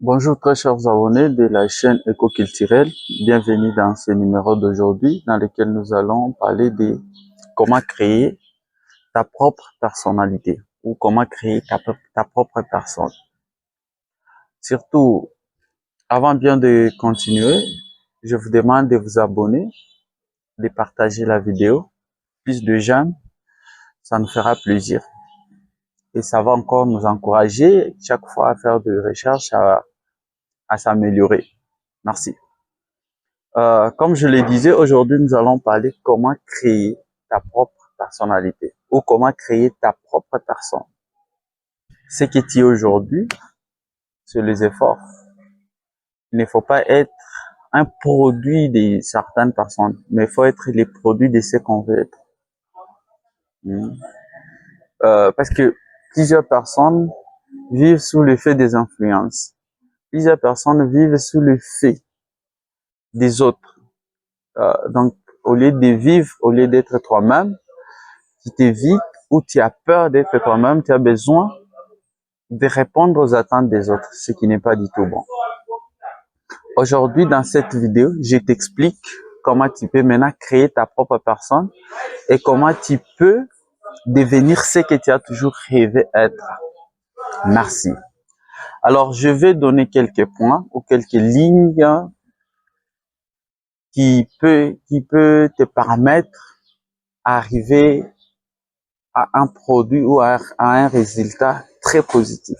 Bonjour très chers abonnés de la chaîne Éco-Culturelle. Bienvenue dans ce numéro d'aujourd'hui dans lequel nous allons parler de comment créer ta propre personnalité ou comment créer ta propre personne. Surtout, avant bien de continuer, je vous demande de vous abonner, de partager la vidéo. Plus de j'aime, ça nous fera plaisir. Et ça va encore nous encourager chaque fois à faire des recherches, à s'améliorer. Merci. Comme je le disais, aujourd'hui, nous allons parler comment créer ta propre personnalité ou comment créer ta propre personne. Ce qui est aujourd'hui, c'est les efforts. Il ne faut pas être un produit de certaines personnes, mais il faut être les produits de ce qu'on veut être. Parce que plusieurs personnes vivent sous l'effet des influences. Plusieurs personnes vivent sous l'effet des autres. Donc, au lieu de vivre, au lieu d'être toi-même, tu t'évites ou tu as peur d'être toi-même, tu as besoin de répondre aux attentes des autres, ce qui n'est pas du tout bon. Aujourd'hui, dans cette vidéo, je t'explique comment tu peux maintenant créer ta propre personne et comment tu peux devenir ce que tu as toujours rêvé être. Merci. Alors, je vais donner quelques points ou quelques lignes qui peut te permettre d'arriver à un produit ou à un résultat très positif.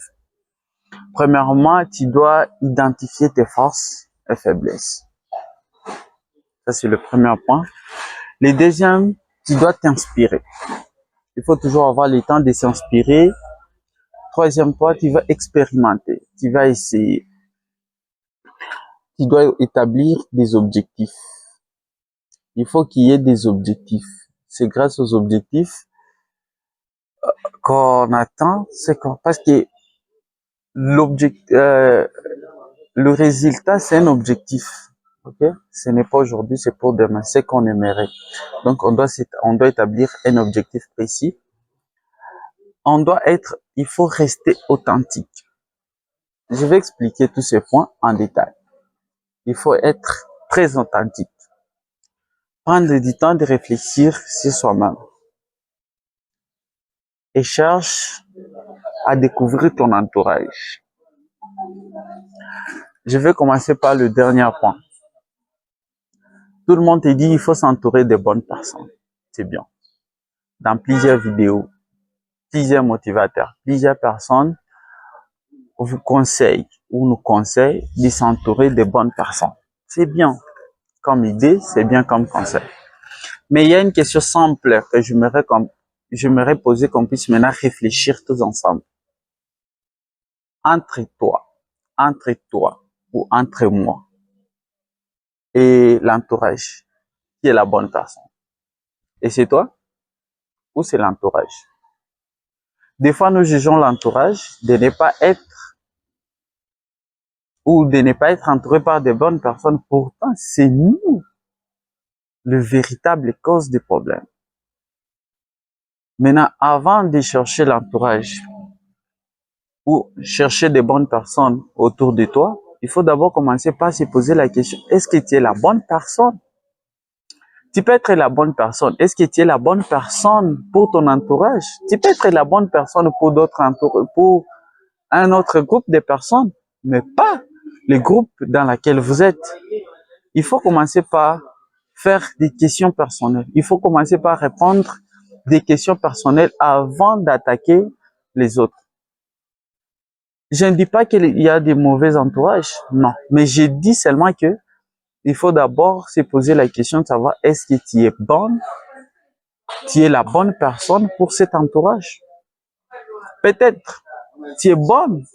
Premièrement, tu dois identifier tes forces et faiblesses. Ça, c'est le premier point. Le deuxième, tu dois t'inspirer. Il faut toujours avoir le temps de s'inspirer. Troisième point, tu vas expérimenter. Tu vas essayer. Tu dois établir des objectifs. Il faut qu'il y ait des objectifs. C'est grâce aux objectifs qu'on atteint, parce que le résultat, c'est un objectif. Ok? Ce n'est pas aujourd'hui, c'est pour demain. C'est qu'on aimerait. Donc, on doit établir un objectif précis. Il faut rester authentique. Je vais expliquer tous ces points en détail. Il faut être très authentique. Prendre du temps de réfléchir sur soi-même. Et cherche à découvrir ton entourage. Je vais commencer par le dernier point. Tout le monde te dit qu'il faut s'entourer de bonnes personnes. C'est bien. Dans plusieurs vidéos, plusieurs motivateurs, plusieurs personnes vous conseillent ou nous conseillent de s'entourer de bonnes personnes. C'est bien comme idée, c'est bien comme conseil. Mais il y a une question simple que j'aimerais poser, qu'on puisse maintenant réfléchir tous ensemble. Entre toi ou entre moi et l'entourage, qui est la bonne personne? Et c'est toi ou c'est l'entourage? Des fois, nous jugeons l'entourage de ne pas être entouré par de bonnes personnes. Pourtant, c'est nous le véritable cause des problèmes. Maintenant, avant de chercher l'entourage ou chercher de bonnes personnes autour de toi, il faut d'abord commencer par se poser la question, est-ce que tu es la bonne personne? Tu peux être la bonne personne. Est-ce que tu es la bonne personne pour ton entourage? Tu peux être la bonne personne pour un autre groupe de personnes, mais pas le groupe dans lequel vous êtes. Il faut commencer par faire des questions personnelles. Il faut commencer par répondre des questions personnelles avant d'attaquer les autres. Je ne dis pas qu'il y a des mauvais entourages, non. Mais je dis seulement que il faut d'abord se poser la question de savoir est-ce que tu es bonne, tu es la bonne personne pour cet entourage. Peut-être tu es bonne,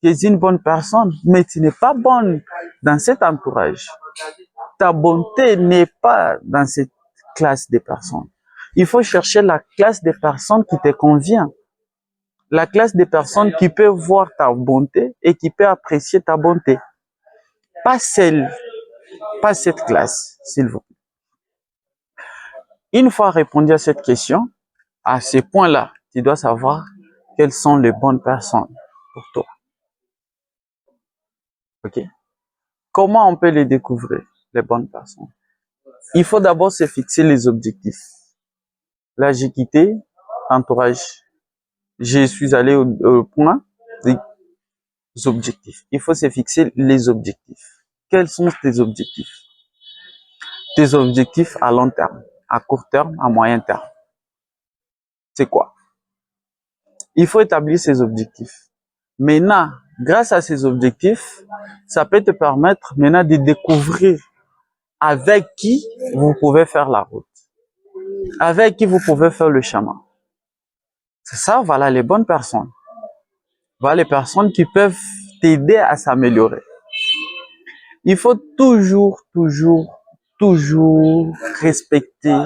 tu es une bonne personne, mais tu n'es pas bonne dans cet entourage. Ta bonté n'est pas dans cette classe de personnes. Il faut chercher la classe de personnes qui te convient. La classe des personnes qui peut voir ta bonté et qui peut apprécier ta bonté. Pas cette classe, s'il vous plaît. Une fois répondu à cette question, à ces points-là, tu dois savoir quelles sont les bonnes personnes pour toi. Ok? Comment on peut les découvrir, les bonnes personnes? Il faut d'abord se fixer les objectifs. Là, j'ai quitté l'entourage. Je suis allé au point des objectifs. Il faut se fixer les objectifs. Quels sont tes objectifs? Tes objectifs à long terme, à court terme, à moyen terme. C'est quoi? Il faut établir ces objectifs. Maintenant, grâce à ces objectifs, ça peut te permettre maintenant de découvrir avec qui vous pouvez faire la route, avec qui vous pouvez faire le chemin. C'est ça, voilà les bonnes personnes. Voilà les personnes qui peuvent t'aider à s'améliorer. Il faut toujours respecter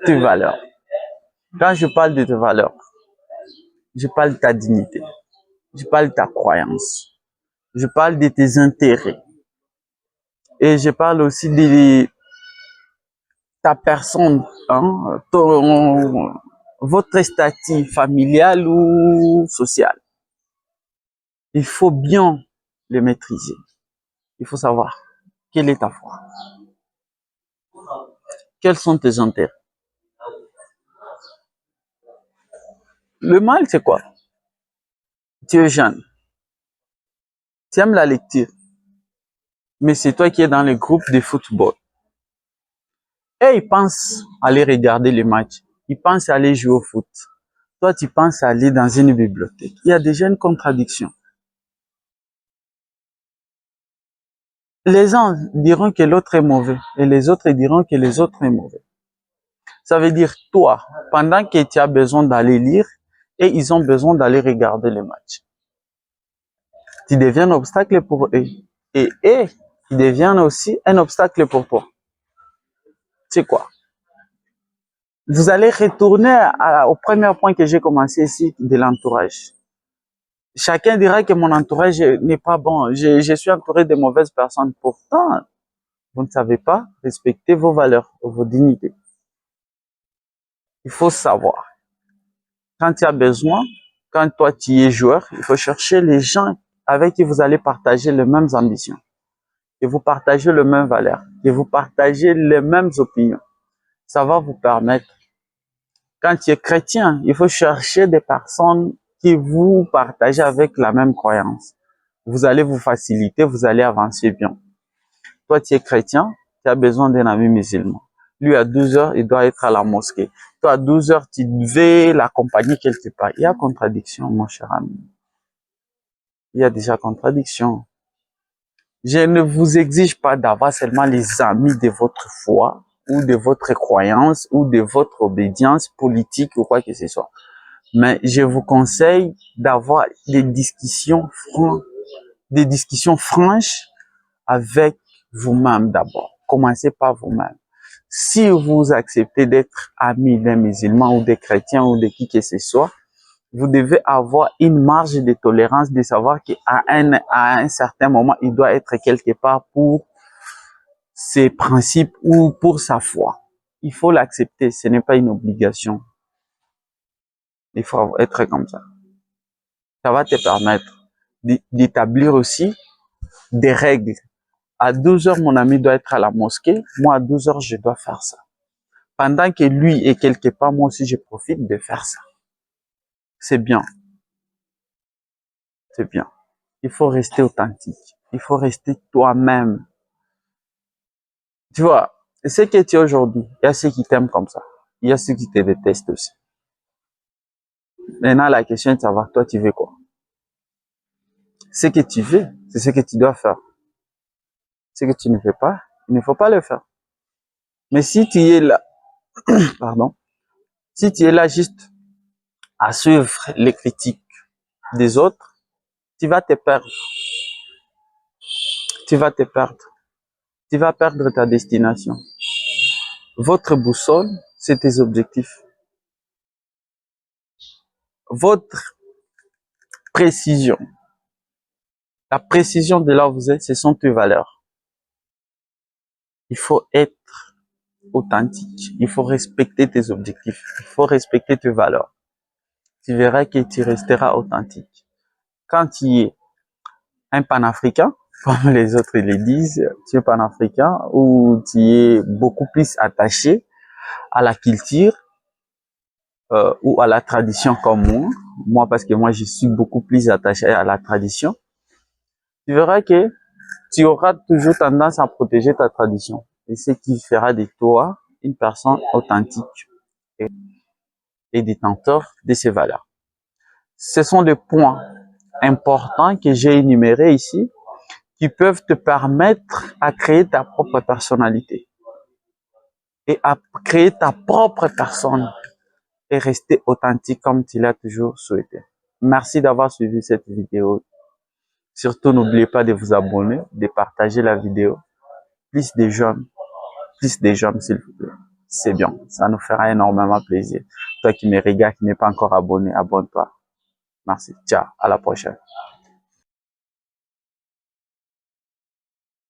tes valeurs. Quand je parle de tes valeurs, je parle de ta dignité, je parle de ta croyance, je parle de tes intérêts et je parle aussi de ta personne, hein, votre statut familial ou social. Il faut bien le maîtriser. Il faut savoir quelle est ta foi, quels sont tes intérêts. Le mal, c'est quoi? Tu es jeune, tu aimes la lecture, mais c'est toi qui es dans le groupe de football. Et ils pensent aller regarder les matchs, ils pensent aller jouer au foot. Toi, tu penses aller dans une bibliothèque. Il y a déjà une contradiction. Les uns diront que l'autre est mauvais et les autres diront que les autres sont mauvais. Ça veut dire, toi, pendant que tu as besoin d'aller lire et ils ont besoin d'aller regarder les matchs, tu deviens un obstacle pour eux. Et eux, ils deviennent aussi un obstacle pour toi. C'est quoi? Vous allez retourner au premier point que j'ai commencé ici, de l'entourage. Chacun dira que mon entourage n'est pas bon. Je suis entouré de mauvaises personnes. Pourtant, vous ne savez pas respecter vos valeurs, vos dignités. Il faut savoir. Quand tu as besoin, quand toi tu es joueur, il faut chercher les gens avec qui vous allez partager les mêmes ambitions. Et vous partagez les mêmes valeurs. Et vous partagez les mêmes opinions. Ça va vous permettre. Quand tu es chrétien, il faut chercher des personnes qui vous partagent avec la même croyance. Vous allez vous faciliter, vous allez avancer bien. Toi, tu es chrétien, tu as besoin d'un ami musulman. Lui, à 12 heures, il doit être à la mosquée. Toi, à 12 heures, tu devais l'accompagner quelque part. Il y a contradiction, mon cher ami. Il y a déjà contradiction. Je ne vous exige pas d'avoir seulement les amis de votre foi, ou de votre croyance, ou de votre obédience politique, ou quoi que ce soit. Mais je vous conseille d'avoir des discussions franches avec vous-même d'abord. Commencez par vous-même. Si vous acceptez d'être ami d'un musulman ou des chrétiens ou de qui que ce soit, vous devez avoir une marge de tolérance de savoir qu'à un certain moment, il doit être quelque part pour ses principes ou pour sa foi. Il faut l'accepter, ce n'est pas une obligation. Il faut être comme ça. Ça va te permettre d'établir aussi des règles. À 12 heures, mon ami doit être à la mosquée. Moi, à 12 heures, je dois faire ça. Pendant que lui est quelque part, moi aussi, je profite de faire ça. C'est bien. C'est bien. Il faut rester authentique. Il faut rester toi-même. Tu vois, ce que tu es aujourd'hui, il y a ceux qui t'aiment comme ça. Il y a ceux qui te détestent aussi. Maintenant, la question est de savoir, toi, tu veux quoi? Ce que tu veux, c'est ce que tu dois faire. Ce que tu ne fais pas, il ne faut pas le faire. Mais si tu es là, pardon, si tu es là juste à suivre les critiques des autres, tu vas te perdre. Tu vas te perdre. Tu vas perdre ta destination. Votre boussole, c'est tes objectifs. Votre précision, la précision de là où vous êtes, ce sont tes valeurs. Il faut être authentique. Il faut respecter tes objectifs. Il faut respecter tes valeurs. Tu verras que tu resteras authentique. Quand tu es un panafricain, comme les autres le disent, tu es panafricain ou tu es beaucoup plus attaché à la culture ou à la tradition comme moi. Moi, parce que moi, je suis beaucoup plus attaché à la tradition. Tu verras que tu auras toujours tendance à protéger ta tradition. Et ce qui fera de toi une personne authentique et détenteur de ces valeurs. Ce sont des points importants que j'ai énumérés ici qui peuvent te permettre à créer ta propre personnalité et à créer ta propre personne et rester authentique comme tu l'as toujours souhaité. Merci d'avoir suivi cette vidéo. Surtout, n'oubliez pas de vous abonner, de partager la vidéo. Plus de j'aime, s'il vous plaît. C'est bien. Ça nous fera énormément plaisir. Toi qui me regardes, qui n'est pas encore abonné, abonne-toi. Merci. Ciao. À la prochaine.